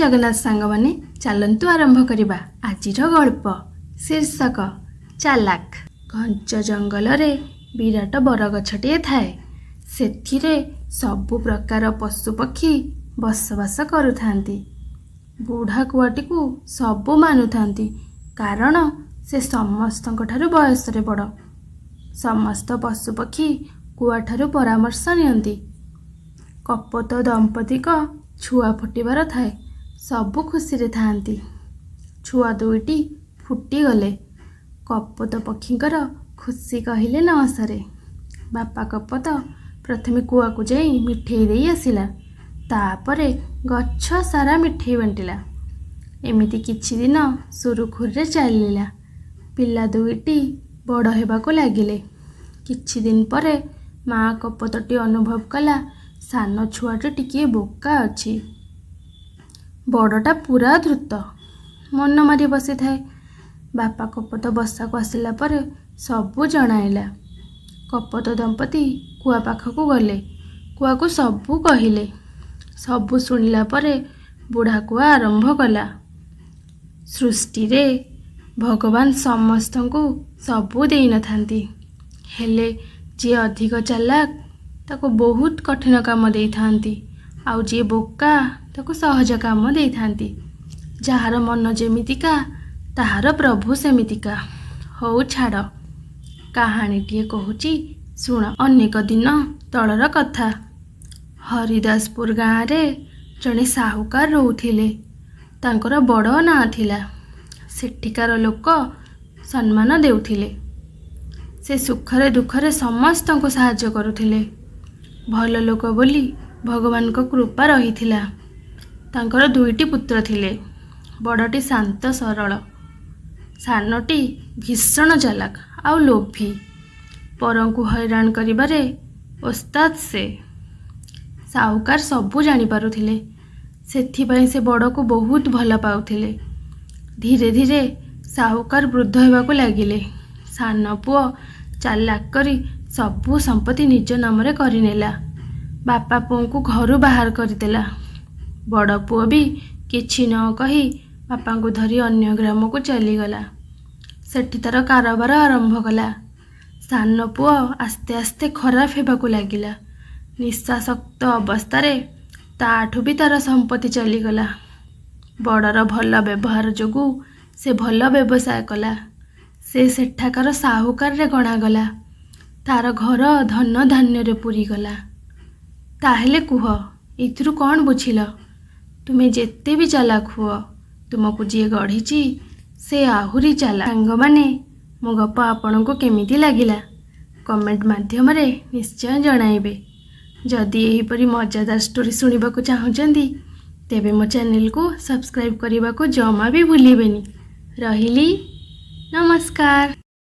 जगन्नाथ सांग माने चलंतु आरंभ करिबा आजिर गल्प शीर्षक चालाक। घंच जंगल रे विराट बरगछटिए थाए। सेथिरे सबु प्रकार पशु पक्षी बसवास करुथांती। बुढ़ा कुआटी को सबु मानुथांती कारण से समस्तଙ୍କ ठारु बयस रे बड़। समस्त पशु पक्षी कुआ ठारु परामर्श नियंती। कपत दंपति का छुआ फुटिबार थाए। सबु खुशी रे थांती। छुआ दुईटी फुटी गले। कपत पक्षींकर खुशी कहिले न सरे। बापा कपत प्रथमे कुआ को जाई मिठेई देई आसिला। तापरे गच्छ सारा मिठेई बांटिला। एमिति किछि दिन सुरुखुर रे चलिला। पिला दुईटी बड़ हेबाको लागिले। किछि दिन परे माँ कपतटी अनुभव कला सान छुआटी टिके बोका अछि। बड़टा पूरा द्रुत मन मारी बसी थाए। बापा कपत बसा को आसिला परे सबु जणाइला। कपत दंपति कुआ पाखकु गले। कुआ को सबु कहिले। सबु सुनिला परे बुढ़ा कुआ आरंभ कला। सृष्टि रे भगवान समस्तंकु सबु देई न थांती। हेले जे अधिक चालाक ताको बहुत कठिन काम देई थांती। आउ जे बोका ताको सहज काम देई थांती। जहार मन जेमितिका ताहार प्रभु सेमितिका। हौ छाड़ कहानीटिए कहूची शुण। अनेक दिन तलर कथा। हरिदासपुर गाँव रे जणे साहुकार रहुथिले। तांकर बड़ ना थिला। सेठिकार लोक सम्मान देउथिले। से सुखरे दुखरे समस्तंको साहाय्य करुथिले। भल लोक बोली भगवान को कृपा रहिथिला। तांकर दुईटी पुत्र थिले। बड़टी शांत सरल। सानटी भीषण चालाक आउ लोभी। परंकु हैरान करिबारे ओस्ताद से। साहुकार सबु जानी पारुथिले। सेथिपाई से बड़ को बहुत भल पाउथिले। धीरे धीरे साहुकार वृद्ध हेबाको लागिले। सान पुओ चालाक करी सबु संपत्ति निज नाम रे करिनेला। बापा पुओ को घरु बाहर करदेला। बड़ पुओ भी किछि न कही बापा को धरी अन्य ग्राम को चलीगला। सेठी तार कारोबार आरंभ कला। सान पुओ आस्ते आस्ते खराब हेबाको लागिला। निशाशक्त अवस्था ताठू भी तार संपत्ति चलीगला। बड़र भल व्यवहार जोगु से भल व्यवसाय कला। से सेठाकार साहुकार रे गणागला। तार घर धन धान्य रे पूरी गला। ताहेले कुह इथुरु कौन बुझिल? तुमे जेते भी चालाक हुओ तुमको जी गढ़ीची से आहुरी चालाक। सांग माने मो गप आपन को केमिति लागिला कमेंट माध्यम रे निश्चय जणाइबे। जदि एहिपरि मजादार स्टोरी सुनिबा को चाहुचंदी तेबे मो चैनल को सब्सक्राइब करिबा को जमा भी भूलिबेनी। रहिली नमस्कार।